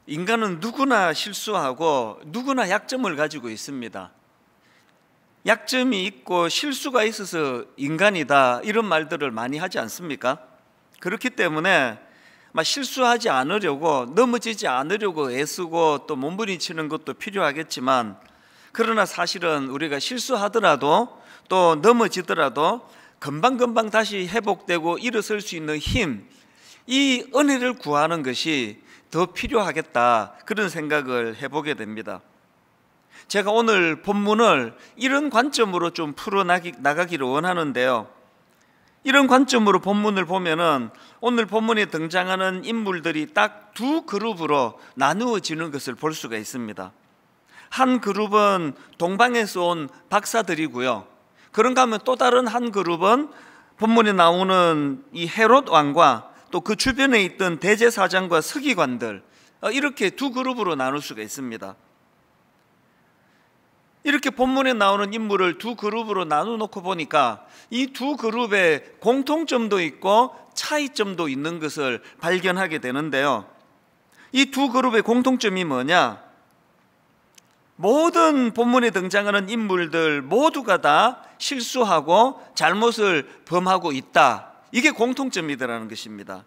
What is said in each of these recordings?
인간은 누구나 실수하고 누구나 약점을 가지고 있습니다. 약점이 있고 실수가 있어서 인간이다, 이런 말들을 많이 하지 않습니까? 그렇기 때문에 실수하지 않으려고, 넘어지지 않으려고 애쓰고 또 몸부림치는 것도 필요하겠지만, 그러나 사실은 우리가 실수하더라도 또 넘어지더라도 금방금방 다시 회복되고 일어설 수 있는 힘, 이 은혜를 구하는 것이 더 필요하겠다, 그런 생각을 해보게 됩니다. 제가 오늘 본문을 이런 관점으로 좀 풀어나가기를 원하는데요, 이런 관점으로 본문을 보면은 오늘 본문에 등장하는 인물들이 딱 두 그룹으로 나누어지는 것을 볼 수가 있습니다. 한 그룹은 동방에서 온 박사들이고요, 그런가 하면 또 다른 한 그룹은 본문에 나오는 이 헤롯 왕과 또 그 주변에 있던 대제사장과 서기관들, 이렇게 두 그룹으로 나눌 수가 있습니다. 이렇게 본문에 나오는 인물을 두 그룹으로 나눠놓고 보니까 이 두 그룹에 공통점도 있고 차이점도 있는 것을 발견하게 되는데요, 이 두 그룹의 공통점이 뭐냐? 모든 본문에 등장하는 인물들 모두가 다 실수하고 잘못을 범하고 있다, 이게 공통점이더라는 것입니다.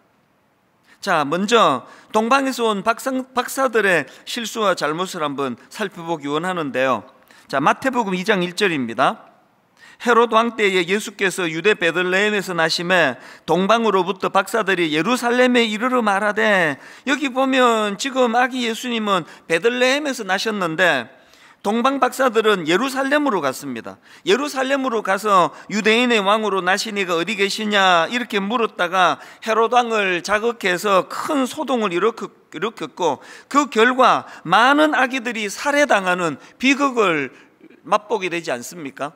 자, 먼저 동방에서 온 박사들의 실수와 잘못을 한번 살펴보기 원하는데요, 자, 마태복음 2장 1절입니다. 헤롯 왕 때에 예수께서 유대 베들레헴에서 나심에 동방으로부터 박사들이 예루살렘에 이르러 말하되, 여기 보면 지금 아기 예수님은 베들레헴에서 나셨는데 동방 박사들은 예루살렘으로 갔습니다. 예루살렘으로 가서 유대인의 왕으로 나시니가 어디 계시냐 이렇게 물었다가 헤롯 왕을 자극해서 큰 소동을 일으켰고, 그 결과 많은 아기들이 살해당하는 비극을 맛보게 되지 않습니까?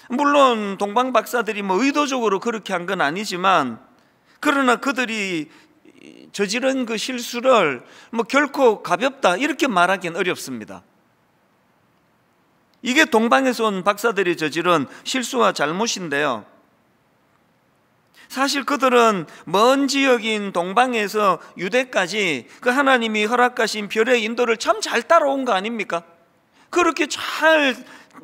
물론 동방 박사들이 의도적으로 그렇게 한 건 아니지만, 그러나 그들이 저지른 그 실수를 결코 가볍다 이렇게 말하기는 어렵습니다. 이게 동방에서 온 박사들이 저지른 실수와 잘못인데요, 사실 그들은 먼 지역인 동방에서 유대까지 그 하나님이 허락하신 별의 인도를 참 잘 따라온 거 아닙니까? 그렇게 잘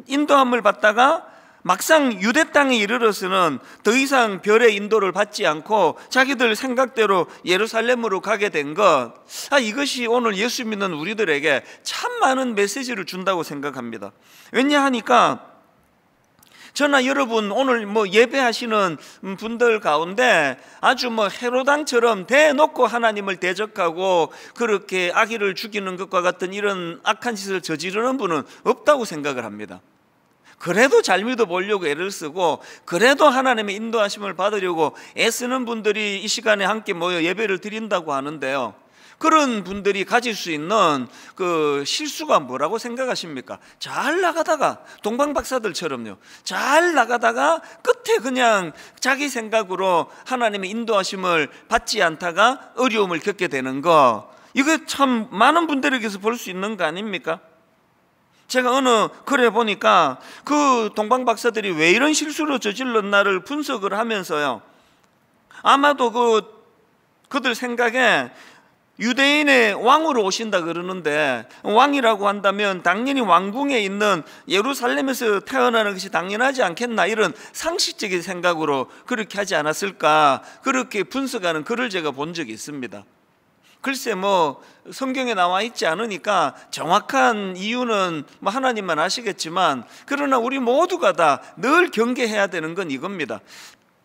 인도함을 받다가 막상 유대 땅에 이르러서는 더 이상 별의 인도를 받지 않고 자기들 생각대로 예루살렘으로 가게 된 것, 이것이 오늘 예수 믿는 우리들에게 참 많은 메시지를 준다고 생각합니다. 왜냐하니까 저나 여러분 오늘 예배하시는 분들 가운데 아주 헤롯 왕처럼 대놓고 하나님을 대적하고 그렇게 아기를 죽이는 것과 같은 이런 악한 짓을 저지르는 분은 없다고 생각을 합니다. 그래도 잘 믿어보려고 애를 쓰고, 그래도 하나님의 인도하심을 받으려고 애쓰는 분들이 이 시간에 함께 모여 예배를 드린다고 하는데요, 그런 분들이 가질 수 있는 그 실수가 뭐라고 생각하십니까? 잘 나가다가, 동방 박사들처럼요, 잘 나가다가 끝에 그냥 자기 생각으로 하나님의 인도하심을 받지 않다가 어려움을 겪게 되는 거, 이거 참 많은 분들에게서 볼 수 있는 거 아닙니까? 제가 어느 글에 보니까 그 동방 박사들이 왜 이런 실수를 저질렀나를 분석을 하면서요, 아마도 그들 생각에 유대인의 왕으로 오신다 그러는데, 왕이라고 한다면 당연히 왕궁에 있는 예루살렘에서 태어나는 것이 당연하지 않겠나, 이런 상식적인 생각으로 그렇게 하지 않았을까, 그렇게 분석하는 글을 제가 본 적이 있습니다. 글쎄 성경에 나와 있지 않으니까 정확한 이유는 하나님만 아시겠지만, 그러나 우리 모두가 다 늘 경계해야 되는 건 이겁니다.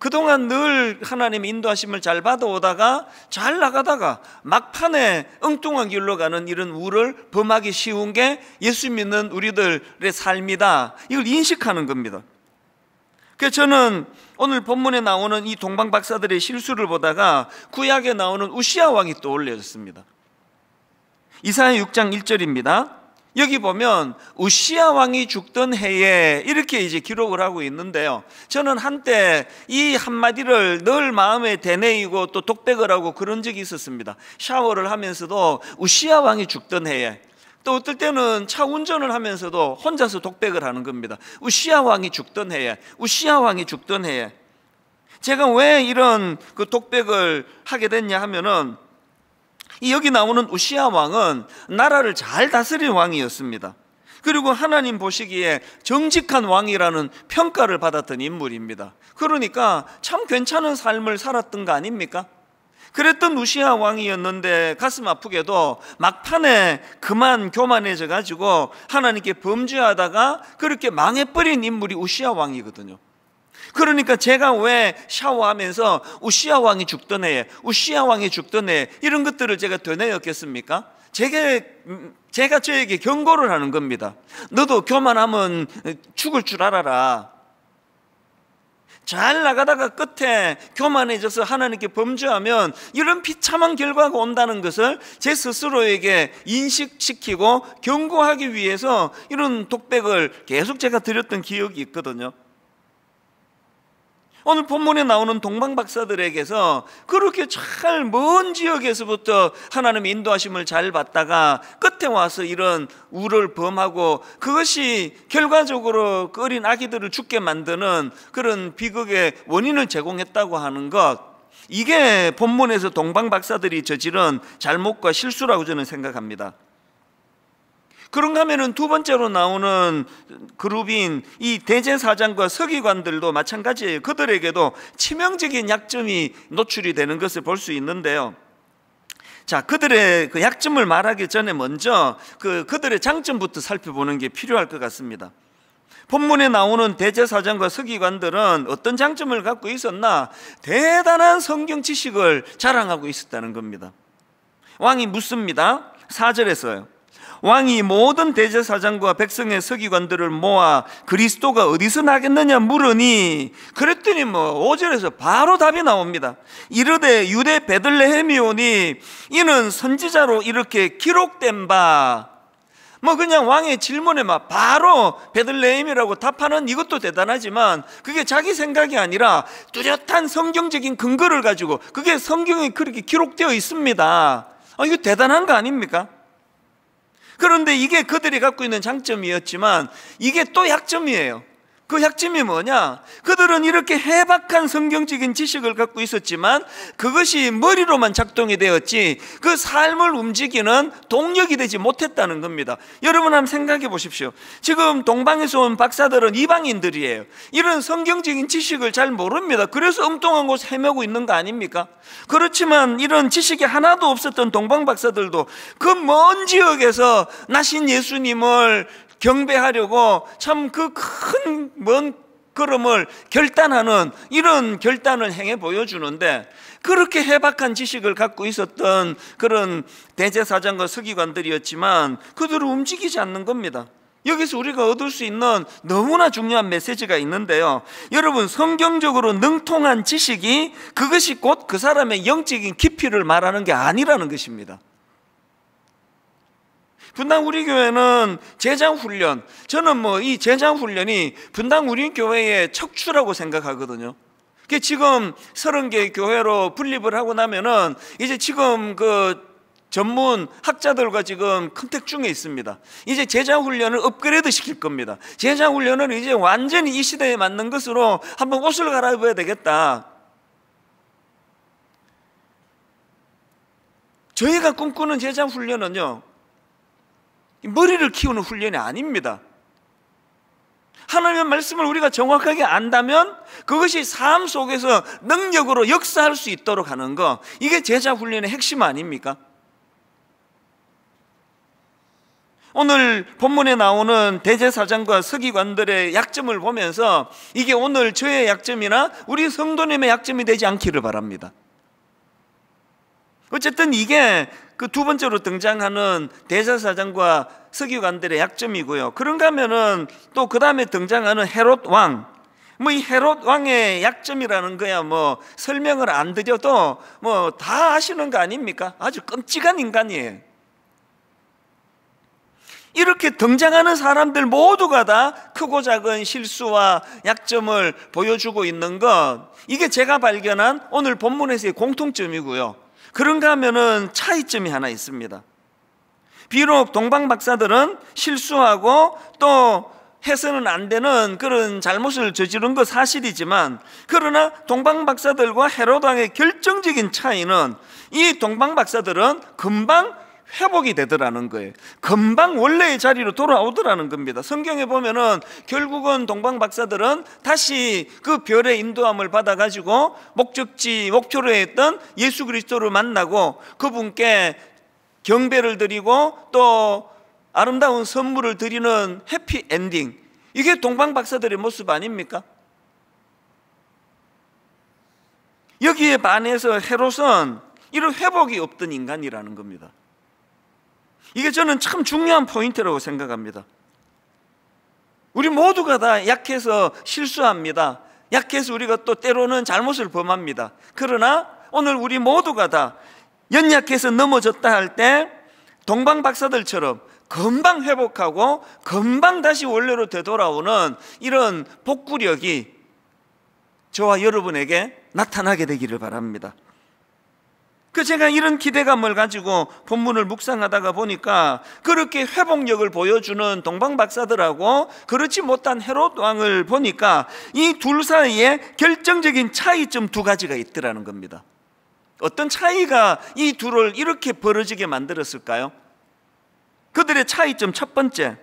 그동안 늘 하나님의 인도하심을 잘 받아오다가 잘 나가다가 막판에 엉뚱한 길로 가는 이런 우를 범하기 쉬운 게 예수 믿는 우리들의 삶이다, 이걸 인식하는 겁니다. 그래서 저는 오늘 본문에 나오는 이 동방 박사들의 실수를 보다가 구약에 나오는 우시야 왕이 떠올려졌습니다. 이사야 6장 1절입니다. 여기 보면 우시야 왕이 죽던 해에 이렇게 기록을 하고 있는데요, 저는 한때 이 한마디를 늘 마음에 되뇌이고 또 독백을 하고 그런 적이 있었습니다. 샤워를 하면서도 우시야 왕이 죽던 해에, 또 어떨 때는 차 운전을 하면서도 혼자서 독백을 하는 겁니다. 우시야 왕이 죽던 해에, 우시야 왕이 죽던 해에. 제가 왜 이런 독백을 하게 됐냐 하면은, 이 여기 나오는 우시야 왕은 나라를 잘 다스린 왕이었습니다. 그리고 하나님 보시기에 정직한 왕이라는 평가를 받았던 인물입니다. 그러니까 참 괜찮은 삶을 살았던 거 아닙니까? 그랬던 우시야 왕이었는데 가슴 아프게도 막판에 그만 교만해져 가지고 하나님께 범죄하다가 그렇게 망해버린 인물이 우시야 왕이거든요. 그러니까 제가 왜 샤워하면서 우시야 왕이 죽던 해에, 우시야 왕이 죽던 해에 이런 것들을 제가 되뇌었겠습니까? 제가 저에게 경고를 하는 겁니다. 너도 교만하면 죽을 줄 알아라. 잘 나가다가 끝에 교만해져서 하나님께 범죄하면 이런 비참한 결과가 온다는 것을 제 스스로에게 인식시키고 경고하기 위해서 이런 독백을 계속 제가 드렸던 기억이 있거든요. 오늘 본문에 나오는 동방박사들에게서 그렇게 잘 먼 지역에서부터 하나님의 인도하심을 잘 받다가 끝에 와서 이런 우를 범하고 그것이 결과적으로 그 어린 아기들을 죽게 만드는 그런 비극의 원인을 제공했다고 하는 것, 이게 본문에서 동방박사들이 저지른 잘못과 실수라고 저는 생각합니다. 그런가 하면은 두 번째로 나오는 그룹인 이 대제사장과 서기관들도 마찬가지예요. 그들에게도 치명적인 약점이 노출이 되는 것을 볼 수 있는데요. 자, 그들의 그 약점을 말하기 전에 먼저 그들의 장점부터 살펴보는 게 필요할 것 같습니다. 본문에 나오는 대제사장과 서기관들은 어떤 장점을 갖고 있었나? 대단한 성경 지식을 자랑하고 있었다는 겁니다. 왕이 묻습니다. 4절에서요. 왕이 모든 대제사장과 백성의 서기관들을 모아 그리스도가 어디서 나겠느냐 물으니, 그랬더니 5절에서 바로 답이 나옵니다. 이르되 유대 베들레헴이오니 이는 선지자로 이렇게 기록된 바. 그냥 왕의 질문에 바로 베들레헴이라고 답하는 이것도 대단하지만 그게 자기 생각이 아니라 뚜렷한 성경적인 근거를 가지고 그게 성경에 그렇게 기록되어 있습니다. 이거 대단한 거 아닙니까? 그런데 이게 그들이 갖고 있는 장점이었지만 이게 또 약점이에요. 그 약점이 뭐냐? 그들은 이렇게 해박한 성경적인 지식을 갖고 있었지만 그것이 머리로만 작동이 되었지 그 삶을 움직이는 동력이 되지 못했다는 겁니다. 여러분 한번 생각해 보십시오. 지금 동방에서 온 박사들은 이방인들이에요. 이런 성경적인 지식을 잘 모릅니다. 그래서 엉뚱한 곳 헤매고 있는 거 아닙니까? 그렇지만 이런 지식이 하나도 없었던 동방 박사들도 그 먼 지역에서 나신 예수님을 경배하려고 참 그 큰 먼 걸음을 결단하는 이런 결단을 행해 보여주는데, 그렇게 해박한 지식을 갖고 있었던 그런 대제사장과 서기관들이었지만 그들은 움직이지 않는 겁니다. 여기서 우리가 얻을 수 있는 너무나 중요한 메시지가 있는데요. 여러분, 성경적으로 능통한 지식이 그것이 곧 그 사람의 영적인 깊이를 말하는 게 아니라는 것입니다. 분당 우리 교회는 제장훈련, 저는 이 제장훈련이 분당 우리 교회의 척추라고 생각하거든요. 지금 30개 교회로 분립을 하고 나면은 이제 지금 그 전문 학자들과 지금 컨택 중에 있습니다. 이제 제장훈련을 업그레이드 시킬 겁니다. 제장훈련을 이제 완전히 이 시대에 맞는 것으로 한번 옷을 갈아입어야 되겠다. 저희가 꿈꾸는 제장훈련은요, 머리를 키우는 훈련이 아닙니다. 하나님의 말씀을 우리가 정확하게 안다면 그것이 삶 속에서 능력으로 역사할 수 있도록 하는 거, 이게 제자훈련의 핵심 아닙니까? 오늘 본문에 나오는 대제사장과 서기관들의 약점을 보면서 이게 오늘 저의 약점이나 우리 성도님의 약점이 되지 않기를 바랍니다. 어쨌든 이게 그 두 번째로 등장하는 대제사장과 서기관들의 약점이고요. 그런가 하면은 또 그 다음에 등장하는 헤롯 왕, 이 헤롯 왕의 약점이라는 거야 설명을 안 드려도 다 아시는 거 아닙니까? 아주 끔찍한 인간이에요. 이렇게 등장하는 사람들 모두가 다 크고 작은 실수와 약점을 보여주고 있는 것, 이게 제가 발견한 오늘 본문에서의 공통점이고요. 그런가 하면은 차이점이 하나 있습니다. 비록 동방 박사들은 실수하고 또 해서는 안 되는 그런 잘못을 저지른 거 사실이지만, 그러나 동방박사들과 헤롯 왕의 결정적인 차이는 이 동방박사들은 금방 회복이 되더라는 거예요. 금방 원래의 자리로 돌아오더라는 겁니다. 성경에 보면은 결국은 동방박사들은 다시 그 별의 인도함을 받아가지고 목표로 했던 예수 그리스도를 만나고 그분께 경배를 드리고 또 아름다운 선물을 드리는 해피 엔딩, 이게 동방박사들의 모습 아닙니까? 여기에 반해서 헤롯은 이런 회복이 없던 인간이라는 겁니다. 이게 저는 참 중요한 포인트라고 생각합니다. 우리 모두가 다 약해서 실수합니다. 약해서 우리가 또 때로는 잘못을 범합니다. 그러나 오늘 우리 모두가 다 연약해서 넘어졌다 할 때 동방박사들처럼 금방 회복하고 금방 다시 원래로 되돌아오는 이런 복구력이 저와 여러분에게 나타나게 되기를 바랍니다. 제가 이런 기대감을 가지고 본문을 묵상하다가 보니까 그렇게 회복력을 보여주는 동방박사들하고 그렇지 못한 헤롯 왕을 보니까 이 둘 사이에 결정적인 차이점 두 가지가 있더라는 겁니다. 어떤 차이가 이 둘을 이렇게 벌어지게 만들었을까요? 그들의 차이점 첫 번째,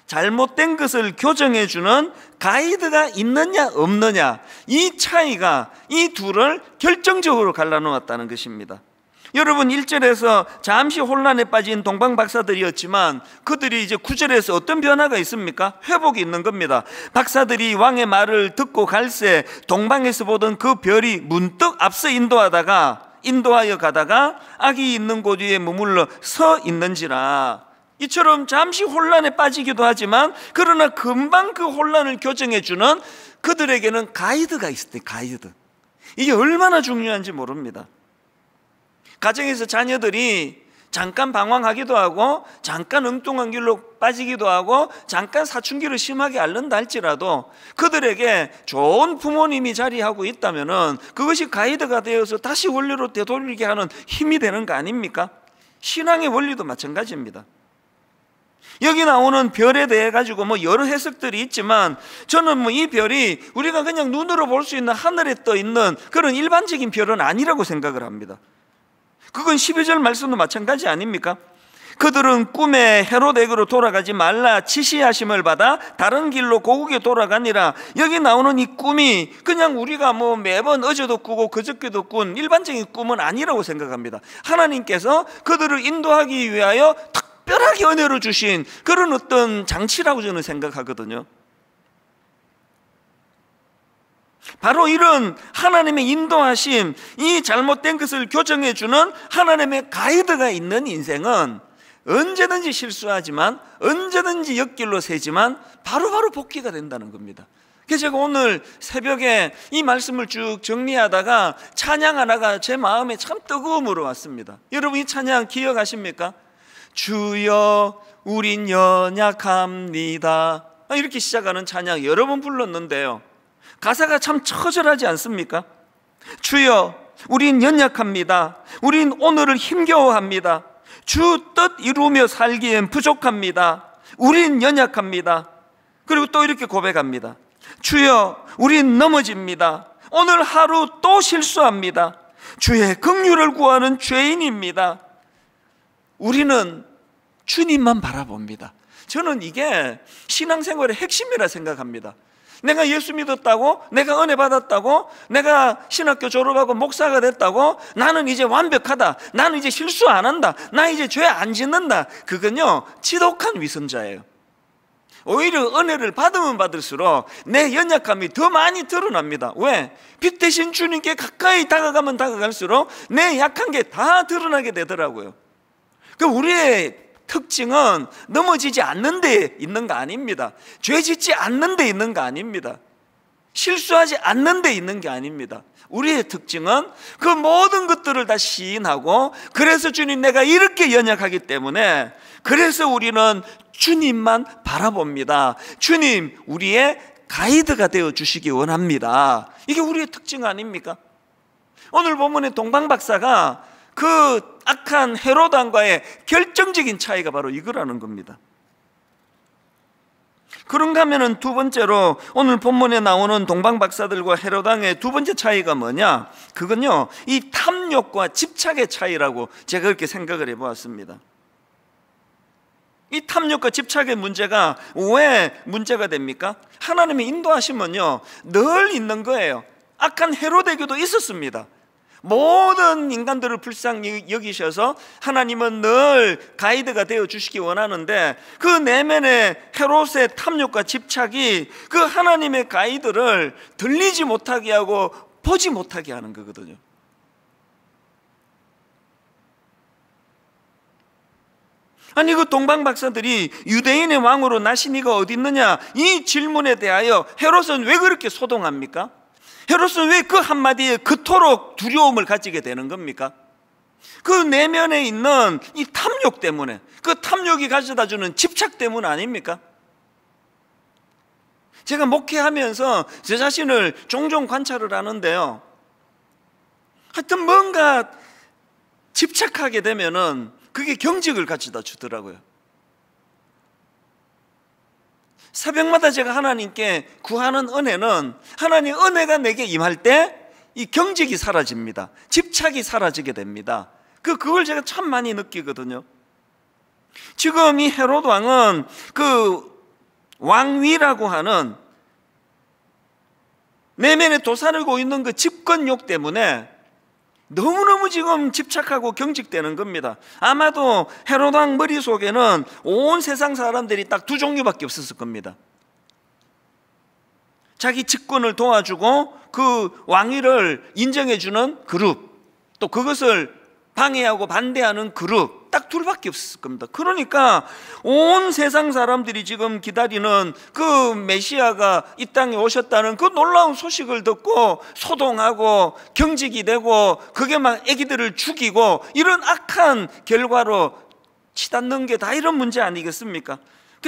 잘못된 것을 교정해주는 가이드가 있느냐 없느냐, 이 차이가 이 둘을 결정적으로 갈라놓았다는 것입니다. 여러분, 1절에서 잠시 혼란에 빠진 동방박사들이었지만 그들이 이제 9절에서 어떤 변화가 있습니까? 회복이 있는 겁니다. 박사들이 왕의 말을 듣고 갈새 동방에서 보던 그 별이 문득 앞서 인도하여 가다가 악이 있는 곳 위에 머물러 서 있는지라. 이처럼 잠시 혼란에 빠지기도 하지만 그러나 금방 그 혼란을 교정해주는 그들에게는 가이드가 있었대요. 가이드. 이게 얼마나 중요한지 모릅니다. 가정에서 자녀들이 잠깐 방황하기도 하고 잠깐 엉뚱한 길로 빠지기도 하고 잠깐 사춘기를 심하게 앓는다 할지라도 그들에게 좋은 부모님이 자리하고 있다면 그것이 가이드가 되어서 다시 원리로 되돌리게 하는 힘이 되는 거 아닙니까? 신앙의 원리도 마찬가지입니다. 여기 나오는 별에 대해 가지고 여러 해석들이 있지만 저는 이 별이 우리가 그냥 눈으로 볼 수 있는 하늘에 떠 있는 그런 일반적인 별은 아니라고 생각을 합니다. 그건 12절 말씀도 마찬가지 아닙니까? 그들은 꿈에 헤롯에게로 돌아가지 말라 지시하심을 받아 다른 길로 고국에 돌아가니라. 여기 나오는 이 꿈이 그냥 우리가 매번 어제도 꾸고 그저께도 꾼 일반적인 꿈은 아니라고 생각합니다. 하나님께서 그들을 인도하기 위하여 특별하게 은혜를 주신 그런 어떤 장치라고 저는 생각하거든요. 바로 이런 하나님의 인도하심, 이 잘못된 것을 교정해주는 하나님의 가이드가 있는 인생은 언제든지 실수하지만 언제든지 옆길로 새지만 바로바로 복귀가 된다는 겁니다. 그래서 제가 오늘 새벽에 이 말씀을 쭉 정리하다가 찬양 하나가 제 마음에 참 뜨거움으로 왔습니다. 여러분, 이 찬양 기억하십니까? 주여 우린 연약합니다, 이렇게 시작하는 찬양 여러 번 불렀는데요, 가사가 참 처절하지 않습니까? 주여 우린 연약합니다. 우린 오늘을 힘겨워합니다. 주 뜻 이루며 살기엔 부족합니다. 우린 연약합니다. 그리고 또 이렇게 고백합니다. 주여 우린 넘어집니다. 오늘 하루 또 실수합니다. 주의 긍휼을 구하는 죄인입니다. 우리는 주님만 바라봅니다. 저는 이게 신앙생활의 핵심이라 생각합니다. 내가 예수 믿었다고, 내가 은혜 받았다고, 내가 신학교 졸업하고 목사가 됐다고 나는 이제 완벽하다, 나는 이제 실수 안 한다, 나 이제 죄 안 짓는다, 그건요 지독한 위선자예요. 오히려 은혜를 받으면 받을수록 내 연약함이 더 많이 드러납니다. 왜? 빛 대신 주님께 가까이 다가가면 다가갈수록 내 약한 게 다 드러나게 되더라고요. 우리의 특징은 넘어지지 않는 데 있는 거 아닙니다. 죄 짓지 않는 데 있는 거 아닙니다. 실수하지 않는 데 있는 게 아닙니다. 우리의 특징은 그 모든 것들을 다 시인하고, 그래서 주님 내가 이렇게 연약하기 때문에 그래서 우리는 주님만 바라봅니다. 주님 우리의 가이드가 되어 주시기 원합니다. 이게 우리의 특징 아닙니까? 오늘 본문의 동방박사가 그 악한 헤롯 왕과의 결정적인 차이가 바로 이거라는 겁니다. 그런가 하면은 두 번째로 오늘 본문에 나오는 동방박사들과 헤롯 왕의 두 번째 차이가 뭐냐? 그건요, 이 탐욕과 집착의 차이라고 제가 그렇게 생각을 해보았습니다. 이 탐욕과 집착의 문제가 왜 문제가 됩니까? 하나님의 인도하시면요 늘 있는 거예요. 악한 헤롯에게도 있었습니다. 모든 인간들을 불쌍히 여기셔서 하나님은 늘 가이드가 되어 주시기 원하는데, 그 내면의 헤롯의 탐욕과 집착이 그 하나님의 가이드를 들리지 못하게 하고 보지 못하게 하는 거거든요. 아니, 그 동방박사들이 유대인의 왕으로 나신 이가 어디 있느냐, 이 질문에 대하여 헤롯은 왜 그렇게 소동합니까? 헤롯은 왜 그 한마디에 그토록 두려움을 가지게 되는 겁니까? 그 내면에 있는 이 탐욕 때문에, 그 탐욕이 가져다주는 집착 때문 아닙니까? 제가 목회하면서 제 자신을 종종 관찰을 하는데요, 하여튼 뭔가 집착하게 되면은 그게 경직을 가져다 주더라고요. 새벽마다 제가 하나님께 구하는 은혜는, 하나님 은혜가 내게 임할 때 이 경직이 사라집니다. 집착이 사라지게 됩니다. 그걸 제가 참 많이 느끼거든요. 지금 이 헤롯 왕은 그 왕위라고 하는 내면에 도사리고 있는 그 집권욕 때문에 너무너무 지금 집착하고 경직되는 겁니다. 아마도 헤롯 왕 머릿속에는 온 세상 사람들이 딱 두 종류밖에 없었을 겁니다. 자기 직권을 도와주고 그 왕위를 인정해주는 그룹, 또 그것을 방해하고 반대하는 그룹, 딱 둘밖에 없었을 겁니다. 그러니까 온 세상 사람들이 지금 기다리는 그 메시아가 이 땅에 오셨다는 그 놀라운 소식을 듣고 소동하고 경직이 되고, 그게 막 애기들을 죽이고 이런 악한 결과로 치닫는 게 다 이런 문제 아니겠습니까?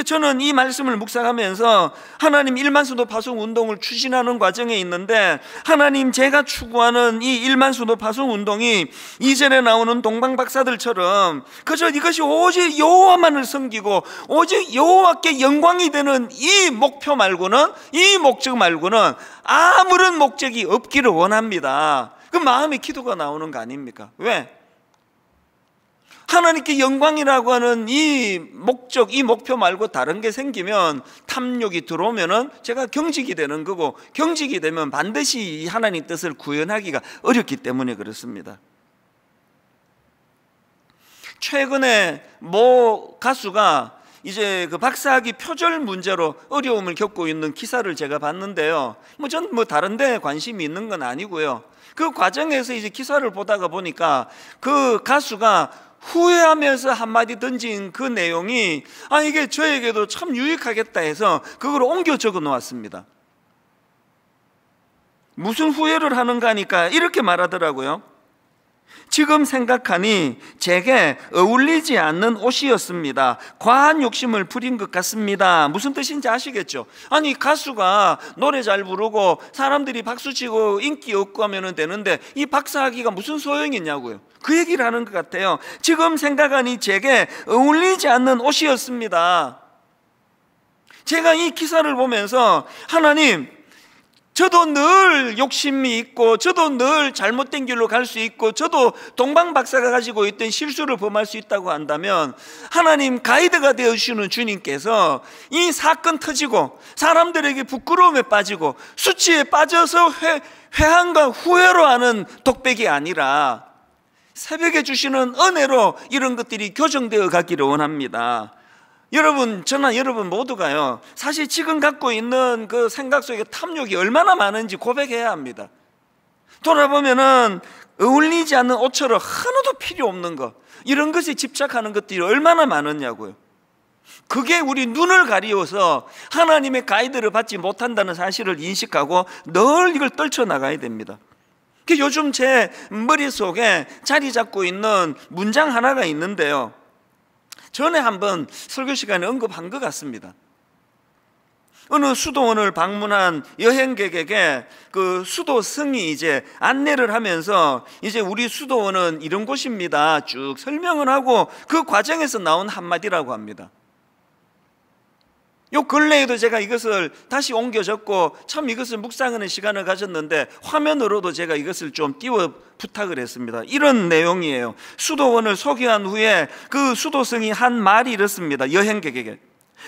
저는 이 말씀을 묵상하면서 하나님 일만수도 파송 운동을 추진하는 과정에 있는데, 하나님 제가 추구하는 이 일만수도 파송 운동이 이전에 나오는 동방박사들처럼 그저 이것이 오직 여호와만을 섬기고 오직 여호와께 영광이 되는 이 목표 말고는, 이 목적 말고는 아무런 목적이 없기를 원합니다. 그 마음의 기도가 나오는 거 아닙니까? 왜? 하나님께 영광이라고 하는 이 목적, 이 목표 말고 다른 게 생기면, 탐욕이 들어오면은 제가 경직이 되는 거고, 경직이 되면 반드시 하나님 뜻을 구현하기가 어렵기 때문에 그렇습니다. 최근에 모 가수가 이제 그 박사학위 표절 문제로 어려움을 겪고 있는 기사를 제가 봤는데요, 전 다른 데 관심이 있는 건 아니고요, 그 과정에서 이제 기사를 보다가 보니까 그 가수가 후회하면서 한마디 던진 그 내용이, 이게 저에게도 참 유익하겠다 해서 그걸 옮겨 적어 놓았습니다. 무슨 후회를 하는가 하니까 이렇게 말하더라고요. 지금 생각하니 제게 어울리지 않는 옷이었습니다. 과한 욕심을 부린 것 같습니다. 무슨 뜻인지 아시겠죠? 아니, 가수가 노래 잘 부르고 사람들이 박수치고 인기 얻고 하면 되는데 이 박사학위가 무슨 소용이 있냐고요. 그 얘기를 하는 것 같아요. 지금 생각하니 제게 어울리지 않는 옷이었습니다. 제가 이 기사를 보면서, 하나님, 저도 늘 욕심이 있고, 저도 늘 잘못된 길로 갈 수 있고, 저도 동방박사가 가지고 있던 실수를 범할 수 있다고 한다면, 하나님 가이드가 되어주시는 주님께서 이 사건 터지고 사람들에게 부끄러움에 빠지고 수치에 빠져서 회한과 후회로 하는 독백이 아니라 새벽에 주시는 은혜로 이런 것들이 교정되어 가기를 원합니다. 여러분, 저나 여러분 모두가요, 사실 지금 갖고 있는 그 생각 속에 탐욕이 얼마나 많은지 고백해야 합니다. 돌아보면은 어울리지 않는 옷처럼 하나도 필요 없는 것, 이런 것에 집착하는 것들이 얼마나 많았냐고요. 그게 우리 눈을 가리워서 하나님의 가이드를 받지 못한다는 사실을 인식하고 늘 이걸 떨쳐나가야 됩니다. 요즘 제 머릿속에 자리 잡고 있는 문장 하나가 있는데요, 전에 한번 설교 시간에 언급한 것 같습니다. 어느 수도원을 방문한 여행객에게 그 수도승이 이제 안내를 하면서, 이제 우리 수도원은 이런 곳입니다 쭉 설명을 하고 그 과정에서 나온 한마디라고 합니다. 요 근래에도 제가 이것을 다시 옮겨 적고 참 이것을 묵상하는 시간을 가졌는데 화면으로도 제가 이것을 좀 띄워 부탁을 했습니다. 이런 내용이에요. 수도원을 소개한 후에 그 수도승이 한 말이 이렇습니다. 여행객에게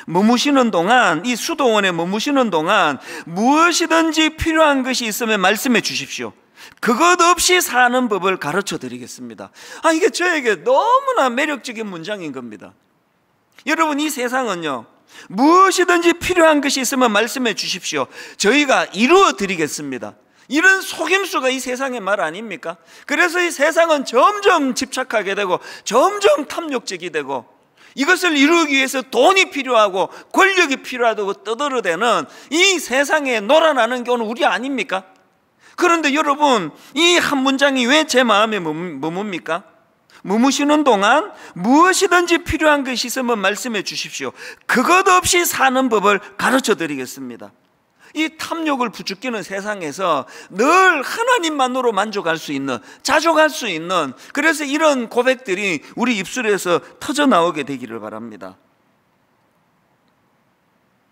머무시는 동안, 이 수도원에 머무시는 동안 무엇이든지 필요한 것이 있으면 말씀해 주십시오. 그것 없이 사는 법을 가르쳐 드리겠습니다. 이게 저에게 너무나 매력적인 문장인 겁니다. 여러분, 이 세상은요, 무엇이든지 필요한 것이 있으면 말씀해 주십시오. 저희가 이루어 드리겠습니다. 이런 속임수가 이 세상의 말 아닙니까? 그래서 이 세상은 점점 집착하게 되고 점점 탐욕적이 되고 이것을 이루기 위해서 돈이 필요하고 권력이 필요하다고 떠들어대는 이 세상에 놀아나는 게 오늘 우리 아닙니까? 그런데 여러분, 이 한 문장이 왜 제 마음에 머뭅니까? 머무시는 동안 무엇이든지 필요한 것이 있으면 말씀해 주십시오. 그것 없이 사는 법을 가르쳐 드리겠습니다. 이 탐욕을 부추기는 세상에서 늘 하나님만으로 만족할 수 있는, 자족할 수 있는, 그래서 이런 고백들이 우리 입술에서 터져 나오게 되기를 바랍니다.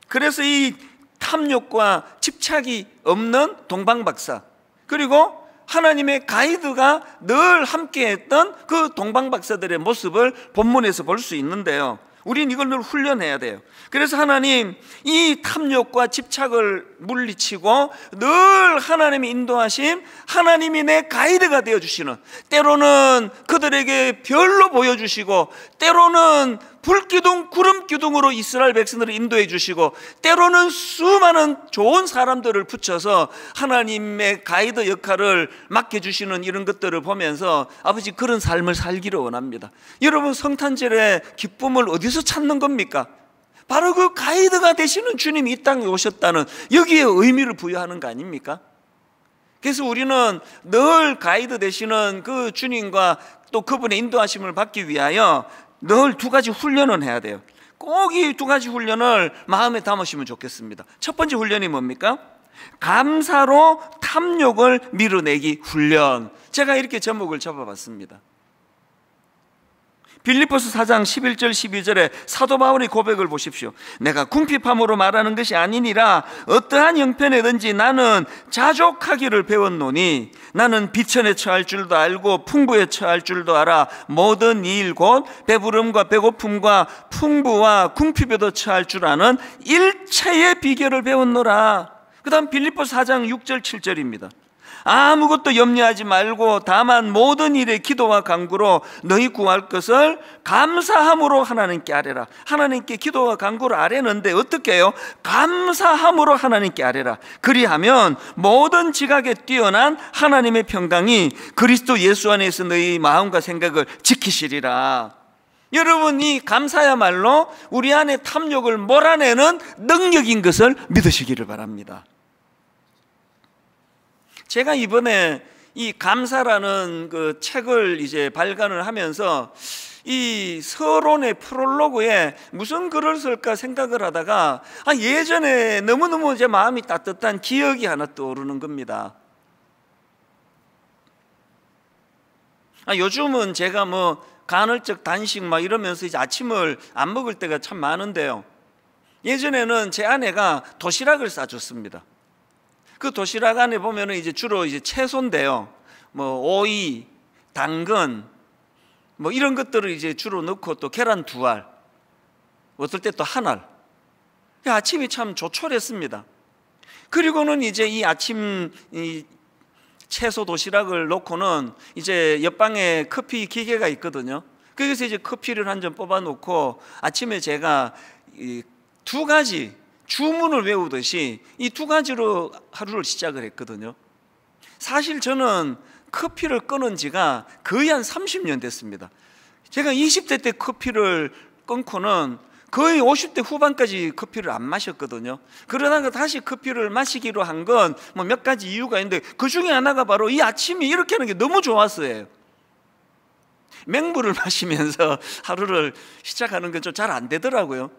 그래서 이 탐욕과 집착이 없는 동방박사, 그리고 하나님의 가이드가 늘 함께했던 그 동방박사들의 모습을 본문에서 볼 수 있는데요, 우린 이걸 늘 훈련해야 돼요. 그래서 하나님, 이 탐욕과 집착을 물리치고 늘 하나님의 인도하심, 하나님이 내 가이드가 되어주시는, 때로는 그들에게 별로 보여주시고 때로는 불기둥 구름기둥으로 이스라엘 백성들을 인도해 주시고 때로는 수많은 좋은 사람들을 붙여서 하나님의 가이드 역할을 맡겨주시는 이런 것들을 보면서 아버지, 그런 삶을 살기를 원합니다. 여러분, 성탄절의 기쁨을 어디서 찾는 겁니까? 바로 그 가이드가 되시는 주님이 이 땅에 오셨다는 여기에 의미를 부여하는 거 아닙니까? 그래서 우리는 늘 가이드 되시는 그 주님과 또 그분의 인도하심을 받기 위하여 늘 두 가지 훈련을 해야 돼요. 꼭 이 두 가지 훈련을 마음에 담으시면 좋겠습니다. 첫 번째 훈련이 뭡니까? 감사로 탐욕을 밀어내기 훈련. 제가 이렇게 제목을 잡아봤습니다. 빌립보서 4장 11절 12절에 사도 바울의 고백을 보십시오. 내가 궁핍함으로 말하는 것이 아니니라 어떠한 형편에든지 나는 자족하기를 배웠노니 나는 비천에 처할 줄도 알고 풍부에 처할 줄도 알아 모든 일 곧 배부름과 배고픔과 풍부와 궁핍에도 처할 줄 아는 일체의 비결을 배웠노라. 그 다음 빌립보서 4장 6절 7절입니다. 아무것도 염려하지 말고 다만 모든 일에 기도와 간구로 너희 구할 것을 감사함으로 하나님께 아뢰라. 하나님께 기도와 간구를 아뢰는데 어떻게 해요? 감사함으로 하나님께 아뢰라. 그리하면 모든 지각에 뛰어난 하나님의 평강이 그리스도 예수 안에서 너희 마음과 생각을 지키시리라. 여러분, 이 감사야말로 우리 안에 탐욕을 몰아내는 능력인 것을 믿으시기를 바랍니다. 제가 이번에 이 감사라는 그 책을 이제 발간을 하면서 이 서론의 프롤로그에 무슨 글을 쓸까 생각을 하다가 예전에 너무너무 제 마음이 따뜻한 기억이 하나 떠오르는 겁니다. 요즘은 제가 뭐 간헐적 단식 막 이러면서 이제 아침을 안 먹을 때가 참 많은데요, 예전에는 제 아내가 도시락을 싸줬습니다. 그 도시락 안에 보면은 이제 주로 이제 채소인데요, 뭐 오이, 당근, 뭐 이런 것들을 이제 주로 넣고 또 계란 2알, 어떨 때 또 1알. 아침이 참 조촐했습니다. 그리고는 이제 이 아침 이 채소 도시락을 놓고는 이제 옆방에 커피 기계가 있거든요. 거기서 이제 커피를 한 잔 뽑아 놓고 아침에 제가 이 2가지 주문을 외우듯이 이 2가지로 하루를 시작을 했거든요. 사실 저는 커피를 끊은 지가 거의 한 30년 됐습니다. 제가 20대 때 커피를 끊고는 거의 50대 후반까지 커피를 안 마셨거든요. 그러다가 다시 커피를 마시기로 한 건 뭐 몇 가지 이유가 있는데 그 중에 하나가 바로 이 아침이 이렇게 하는 게 너무 좋았어요. 맹물을 마시면서 하루를 시작하는 건 좀 잘 안 되더라고요.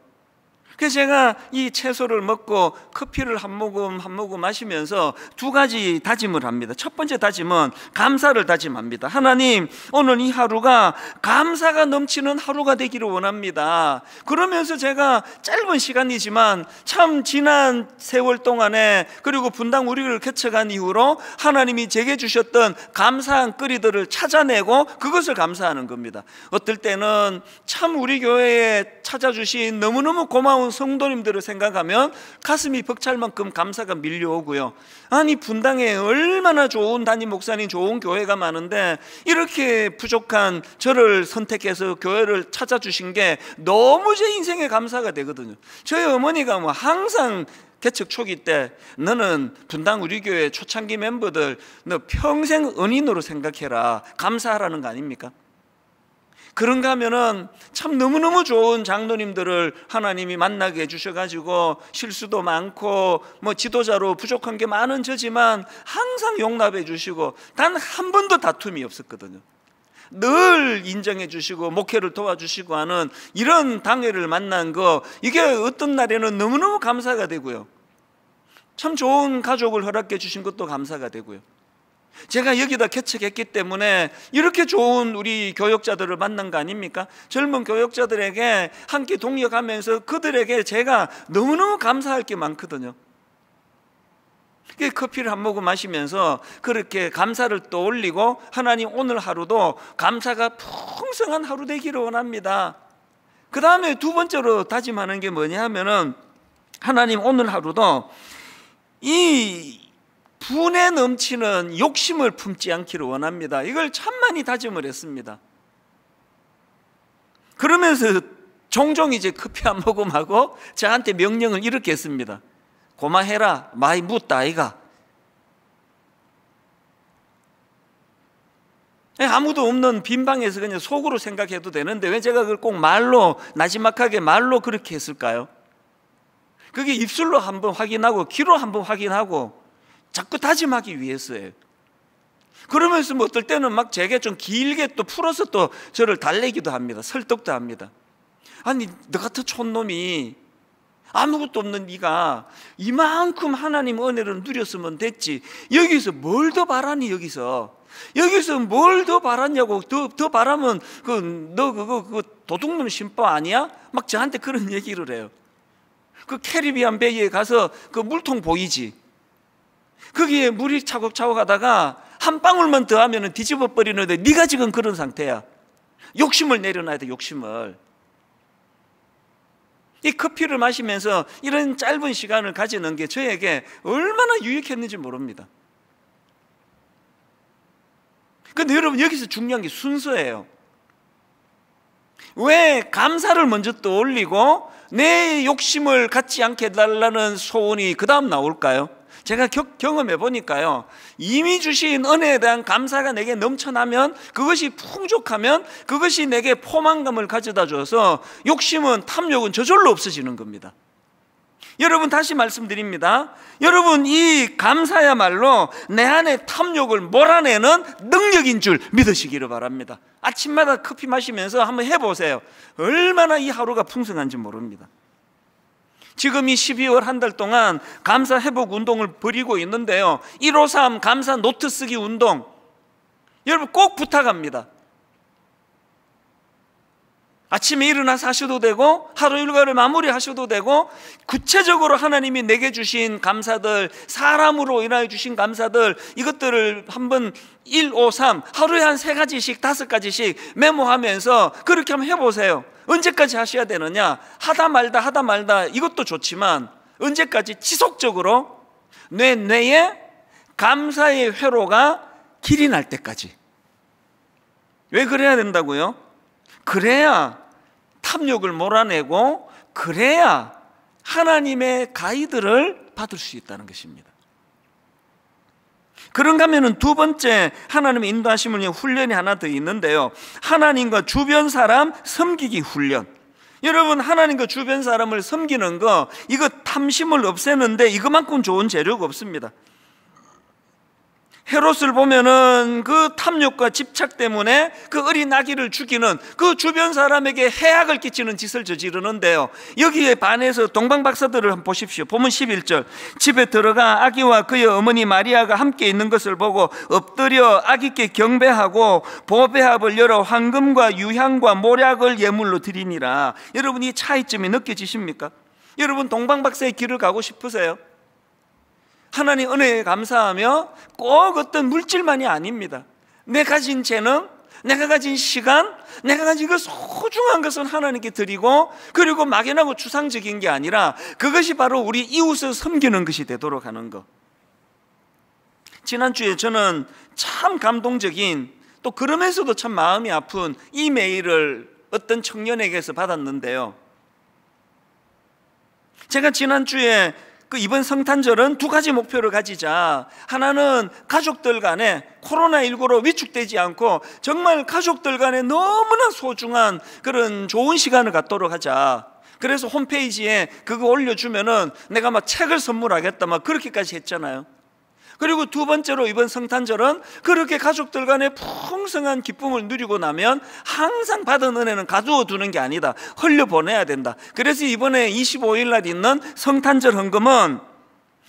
그래서 제가 이 채소를 먹고 커피를 한 모금 마시면서 두 가지 다짐을 합니다. 첫 번째 다짐은 감사를 다짐합니다. 하나님, 오늘 이 하루가 감사가 넘치는 하루가 되기를 원합니다. 그러면서 제가 짧은 시간이지만 참 지난 세월 동안에, 그리고 분당 우리를 개척한 이후로 하나님이 제게 주셨던 감사한 거리들을 찾아내고 그것을 감사하는 겁니다. 어떨 때는 참 우리 교회에 찾아주신 너무너무 고마운 성도님들을 생각하면 가슴이 벅찰 만큼 감사가 밀려오고요. 아니, 분당에 얼마나 좋은 담임 목사님, 좋은 교회가 많은데 이렇게 부족한 저를 선택해서 교회를 찾아주신 게 너무 제 인생의 감사가 되거든요. 저희 어머니가 뭐 항상 개척 초기 때, 너는 분당 우리 교회 초창기 멤버들 너 평생 은인으로 생각해라, 감사하라는 거 아닙니까? 그런가 하면은 참 너무너무 좋은 장로님들을 하나님이 만나게 해주셔가지고 실수도 많고 뭐 지도자로 부족한 게 많은 저지만 항상 용납해 주시고 단 한 번도 다툼이 없었거든요. 늘 인정해 주시고 목회를 도와주시고 하는 이런 당회를 만난 거, 이게 어떤 날에는 너무너무 감사가 되고요. 참 좋은 가족을 허락해 주신 것도 감사가 되고요. 제가 여기다 개척했기 때문에 이렇게 좋은 우리 교역자들을 만난 거 아닙니까? 젊은 교역자들에게 함께 동역하면서 그들에게 제가 너무너무 감사할 게 많거든요. 커피를 한 모금 마시면서 그렇게 감사를 떠올리고, 하나님 오늘 하루도 감사가 풍성한 하루 되기를 원합니다. 그 다음에 두 번째로 다짐하는 게 뭐냐 하면은, 하나님 오늘 하루도 이 분에 넘치는 욕심을 품지 않기를 원합니다. 이걸 참 많이 다짐을 했습니다. 그러면서 종종 이제 커피 한 모금하고 저한테 명령을 이렇게 했습니다. 고마해라, 많이 묻다 아이가. 아무도 없는 빈 방에서 그냥 속으로 생각해도 되는데 왜 제가 그걸 꼭 말로, 나지막하게 말로 그렇게 했을까요? 그게 입술로 한번 확인하고 귀로 한번 확인하고 자꾸 다짐하기 위해서예요. 그러면서 뭐 어떨 때는 막 제게 좀 길게 또 풀어서 또 저를 달래기도 합니다. 설득도 합니다. 아니, 너 같은 촌놈이, 아무것도 없는 네가 이만큼 하나님 은혜를 누렸으면 됐지, 여기서 뭘 더 바라니, 여기서 뭘 더 바랐냐고. 더 바라면 너 그거 도둑놈 신법 아니야? 막 저한테 그런 얘기를 해요. 그 캐리비안 베이에 가서 그 물통 보이지? 거기에 물이 차곡차곡 하다가 한 방울만 더 하면 뒤집어 버리는데 네가 지금 그런 상태야. 욕심을 내려놔야 돼, 욕심을. 이 커피를 마시면서 이런 짧은 시간을 가지는 게 저에게 얼마나 유익했는지 모릅니다. 근데 여러분, 여기서 중요한 게 순서예요. 왜 감사를 먼저 떠올리고 내 욕심을 갖지 않게 해달라는 소원이 그 다음 나올까요? 제가 경험해 보니까요, 이미 주신 은혜에 대한 감사가 내게 넘쳐나면, 그것이 풍족하면 그것이 내게 포만감을 가져다 줘서 욕심은, 탐욕은 저절로 없어지는 겁니다. 여러분, 다시 말씀드립니다. 여러분, 이 감사야말로 내 안에 탐욕을 몰아내는 능력인 줄 믿으시기를 바랍니다. 아침마다 커피 마시면서 한번 해보세요. 얼마나 이 하루가 풍성한지 모릅니다. 지금 이 12월 한 달 동안 감사 회복 운동을 벌이고 있는데요, 153 감사 노트 쓰기 운동, 여러분 꼭 부탁합니다. 아침에 일어나서 하셔도 되고 하루 일과를 마무리하셔도 되고, 구체적으로 하나님이 내게 주신 감사들, 사람으로 인하여 주신 감사들, 이것들을 한번 153 하루에 한 3가지씩 5가지씩 메모하면서 그렇게 한번 해보세요. 언제까지 하셔야 되느냐? 하다 말다 이것도 좋지만 언제까지? 지속적으로 내 뇌에 감사의 회로가 길이 날 때까지. 왜 그래야 된다고요? 그래야 탐욕을 몰아내고, 그래야 하나님의 가이드를 받을 수 있다는 것입니다. 그런가 하면 두 번째 하나님의 인도하심을 위한 훈련이 하나 더 있는데요, 하나님과 주변 사람 섬기기 훈련. 여러분, 하나님과 주변 사람을 섬기는 거, 이거 탐심을 없애는데 이것만큼 좋은 재료가 없습니다. 헤롯을 보면은 그 탐욕과 집착 때문에 그 어린 아기를 죽이는, 그 주변 사람에게 해악을 끼치는 짓을 저지르는데요, 여기에 반해서 동방박사들을 한번 보십시오. 보면 11절, 집에 들어가 아기와 그의 어머니 마리아가 함께 있는 것을 보고 엎드려 아기께 경배하고 보배합을 열어 황금과 유향과 모략을 예물로 드리니라. 여러분, 이 차이점이 느껴지십니까? 여러분, 동방박사의 길을 가고 싶으세요? 하나님 은혜에 감사하며 꼭 어떤 물질만이 아닙니다. 내 가진 재능, 내가 가진 시간, 내가 가진 그 소중한 것은 하나님께 드리고, 그리고 막연하고 추상적인 게 아니라 그것이 바로 우리 이웃을 섬기는 것이 되도록 하는 것. 지난주에 저는 참 감동적인, 또 그러면서도 참 마음이 아픈 이메일을 어떤 청년에게서 받았는데요, 제가 지난주에 이번 성탄절은 두 가지 목표를 가지자. 하나는 가족들 간에 코로나19로 위축되지 않고 정말 가족들 간에 너무나 소중한 그런 좋은 시간을 갖도록 하자. 그래서 홈페이지에 그거 올려주면은 내가 막 책을 선물하겠다, 막 그렇게까지 했잖아요. 그리고 두 번째로 이번 성탄절은 그렇게 가족들 간에 풍성한 기쁨을 누리고 나면 항상 받은 은혜는 가두어 두는 게 아니다, 흘려보내야 된다. 그래서 이번에 25일 날 있는 성탄절 헌금은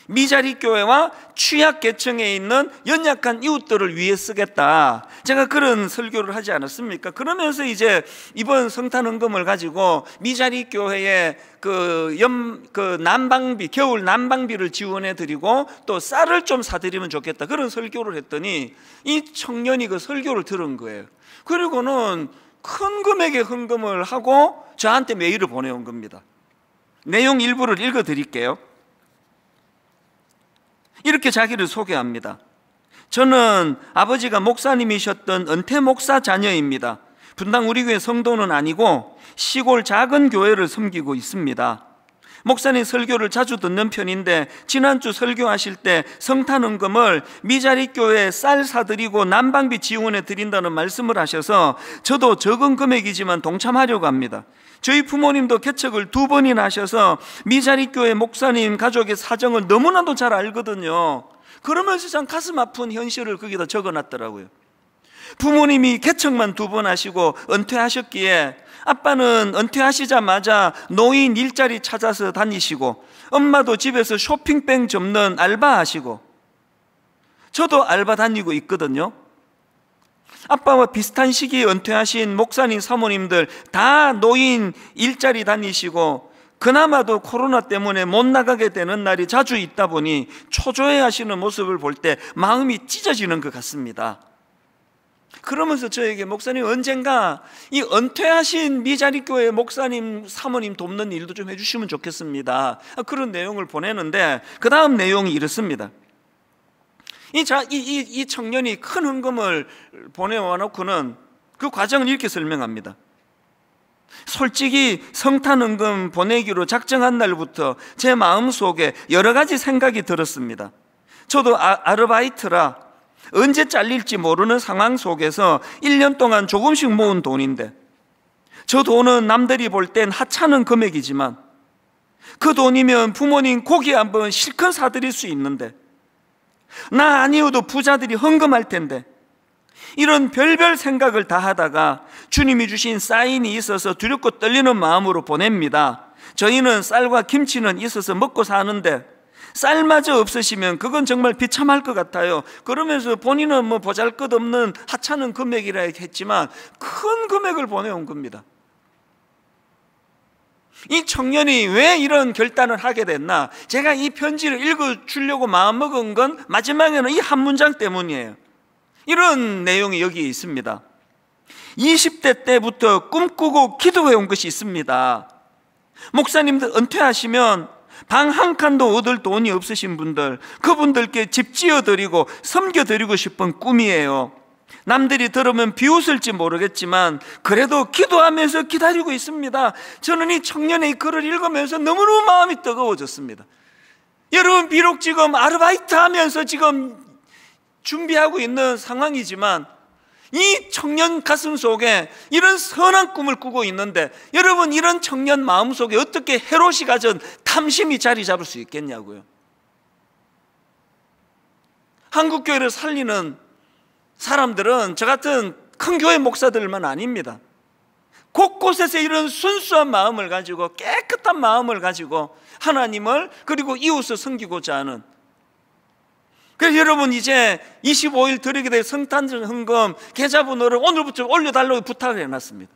미자리 교회와 취약계층에 있는 연약한 이웃들을 위해 쓰겠다, 제가 그런 설교를 하지 않았습니까? 그러면서 이제 이번 성탄 헌금을 가지고 미자리 교회에 그 난방비, 겨울 난방비를 지원해 드리고 또 쌀을 좀 사드리면 좋겠다, 그런 설교를 했더니 이 청년이 그 설교를 들은 거예요. 그리고는 큰 금액의 헌금을 하고 저한테 메일을 보내온 겁니다. 내용 일부를 읽어 드릴게요. 이렇게 자기를 소개합니다. 저는 아버지가 목사님이셨던 은퇴 목사 자녀입니다. 분당 우리 교회 성도는 아니고 시골 작은 교회를 섬기고 있습니다. 목사님 설교를 자주 듣는 편인데 지난주 설교하실 때 성탄헌금을 미자리 교회에 쌀 사드리고 난방비 지원해 드린다는 말씀을 하셔서 저도 적은 금액이지만 동참하려고 합니다. 저희 부모님도 개척을 2번이나 하셔서 미자리 교회 목사님 가족의 사정을 너무나도 잘 알거든요. 그러면서 참 가슴 아픈 현실을 거기다 적어놨더라고요. 부모님이 개척만 2번 하시고 은퇴하셨기에 아빠는 은퇴하시자마자 노인 일자리 찾아서 다니시고, 엄마도 집에서 쇼핑백 접는 알바하시고, 저도 알바 다니고 있거든요. 아빠와 비슷한 시기에 은퇴하신 목사님 사모님들 다 노인 일자리 다니시고, 그나마도 코로나 때문에 못 나가게 되는 날이 자주 있다 보니 초조해 하시는 모습을 볼 때 마음이 찢어지는 것 같습니다. 그러면서 저에게 목사님 언젠가 이 은퇴하신 미자리 교회 목사님 사모님 돕는 일도 좀 해주시면 좋겠습니다, 그런 내용을 보내는데 그 다음 내용이 이렇습니다. 이 청년이 큰 헌금을 보내와 놓고는 그 과정을 이렇게 설명합니다. 솔직히 성탄헌금 보내기로 작정한 날부터 제 마음속에 여러 가지 생각이 들었습니다. 저도 아르바이트라 언제 잘릴지 모르는 상황 속에서 1년 동안 조금씩 모은 돈인데, 저 돈은 남들이 볼 땐 하찮은 금액이지만 그 돈이면 부모님 고기 한번 실컷 사드릴 수 있는데, 나 아니어도 부자들이 헌금할 텐데, 이런 별별 생각을 다 하다가 주님이 주신 사인이 있어서 두렵고 떨리는 마음으로 보냅니다. 저희는 쌀과 김치는 있어서 먹고 사는데 쌀마저 없으시면 그건 정말 비참할 것 같아요. 그러면서 본인은 뭐 보잘것없는 하찮은 금액이라 했지만 큰 금액을 보내온 겁니다. 이 청년이 왜 이런 결단을 하게 됐나? 제가 이 편지를 읽어주려고 마음먹은 건 마지막에는 이 한 문장 때문이에요. 이런 내용이 여기에 있습니다. 20대 때부터 꿈꾸고 기도해온 것이 있습니다. 목사님들 은퇴하시면 방 한 칸도 얻을 돈이 없으신 분들, 그분들께 집 지어드리고 섬겨드리고 싶은 꿈이에요. 남들이 들으면 비웃을지 모르겠지만 그래도 기도하면서 기다리고 있습니다. 저는 이 청년의 글을 읽으면서 너무너무 마음이 뜨거워졌습니다. 여러분, 비록 지금 아르바이트 하면서 지금 준비하고 있는 상황이지만 이 청년 가슴 속에 이런 선한 꿈을 꾸고 있는데, 여러분, 이런 청년 마음 속에 어떻게 헤롯이 가진 탐심이 자리 잡을 수 있겠냐고요. 한국교회를 살리는 사람들은 저 같은 큰 교회 목사들만 아닙니다. 곳곳에서 이런 순수한 마음을 가지고, 깨끗한 마음을 가지고 하나님을 그리고 이웃을 섬기고자 하는. 그래서 여러분, 이제 25일 드리게 될 성탄절 헌금 계좌번호를 오늘부터 올려달라고 부탁을 해놨습니다.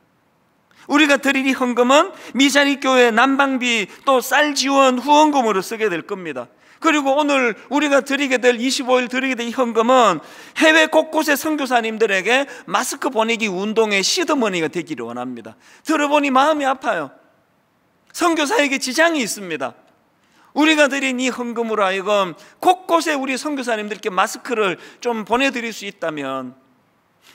우리가 드릴 이 헌금은 미자리 교회 난방비 또 쌀 지원 후원금으로 쓰게 될 겁니다. 그리고 오늘 우리가 드리게 될 25일 드리게 될 이 헌금은 해외 곳곳의 선교사님들에게 마스크 보내기 운동의 시드머니가 되기를 원합니다. 들어보니 마음이 아파요. 선교사에게 지장이 있습니다. 우리가 드린 이 헌금으로 하여금 곳곳에 우리 선교사님들께 마스크를 좀 보내드릴 수 있다면,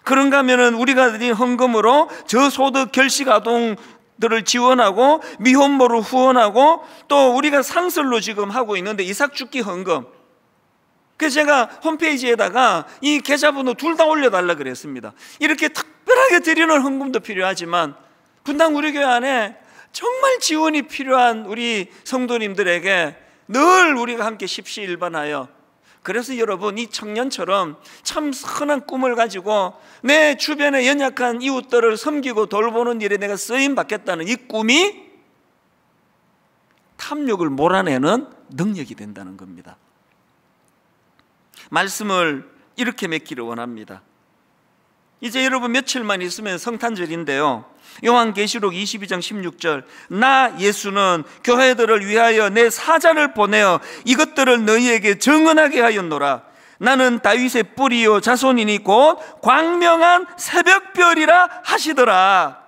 그런가 하면은 우리가 드린 헌금으로 저소득 결식 아동들을 지원하고 미혼모를 후원하고 또 우리가 상설로 지금 하고 있는데 이삭죽기 헌금, 그래서 제가 홈페이지에다가 이 계좌번호 둘 다 올려달라 그랬습니다. 이렇게 특별하게 드리는 헌금도 필요하지만 분당 우리 교회 안에 정말 지원이 필요한 우리 성도님들에게 늘 우리가 함께 십시일반하여, 그래서 여러분, 이 청년처럼 참 선한 꿈을 가지고 내 주변의 연약한 이웃들을 섬기고 돌보는 일에 내가 쓰임 받겠다는 이 꿈이 탐욕을 몰아내는 능력이 된다는 겁니다. 말씀을 이렇게 맺기를 원합니다. 이제 여러분 며칠만 있으면 성탄절인데요, 요한계시록 22장 16절, 나 예수는 교회들을 위하여 내 사자를 보내어 이것들을 너희에게 증언하게 하였노라. 나는 다윗의 뿌리요 자손이니 곧 광명한 새벽별이라 하시더라.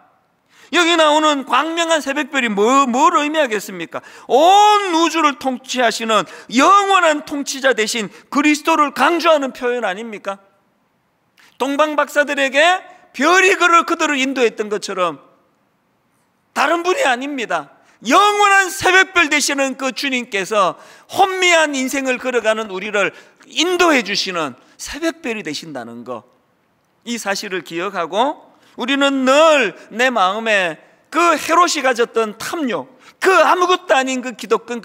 여기 나오는 광명한 새벽별이 뭘 의미하겠습니까? 온 우주를 통치하시는 영원한 통치자 대신 그리스도를 강조하는 표현 아닙니까? 동방 박사들에게 별이 그들을 인도했던 것처럼 다른 분이 아닙니다. 영원한 새벽별 되시는 그 주님께서 혼미한 인생을 걸어가는 우리를 인도해 주시는 새벽별이 되신다는 것, 이 사실을 기억하고 우리는 늘 내 마음에 그 헤롯이 가졌던 탐욕, 그 아무것도 아닌 그 기독권,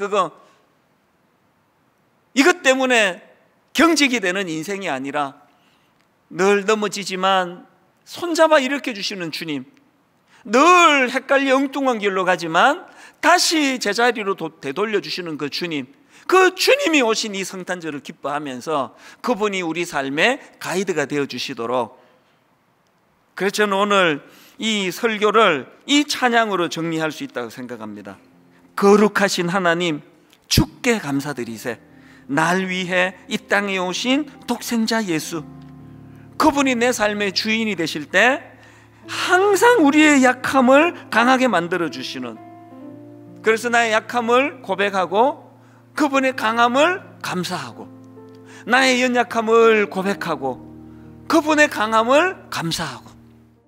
이것 때문에 경직이 되는 인생이 아니라 늘 넘어지지만 손잡아 일으켜 주시는 주님, 늘 헷갈려 엉뚱한 길로 가지만 다시 제자리로 되돌려 주시는 그 주님, 그 주님이 오신 이 성탄절을 기뻐하면서 그분이 우리 삶의 가이드가 되어 주시도록, 그래서 저는 오늘 이 설교를 이 찬양으로 정리할 수 있다고 생각합니다. 거룩하신 하나님, 주께 감사드리세. 날 위해 이 땅에 오신 독생자 예수, 그분이 내 삶의 주인이 되실 때 항상 우리의 약함을 강하게 만들어 주시는, 그래서 나의 약함을 고백하고 그분의 강함을 감사하고, 나의 연약함을 고백하고 그분의 강함을 감사하고,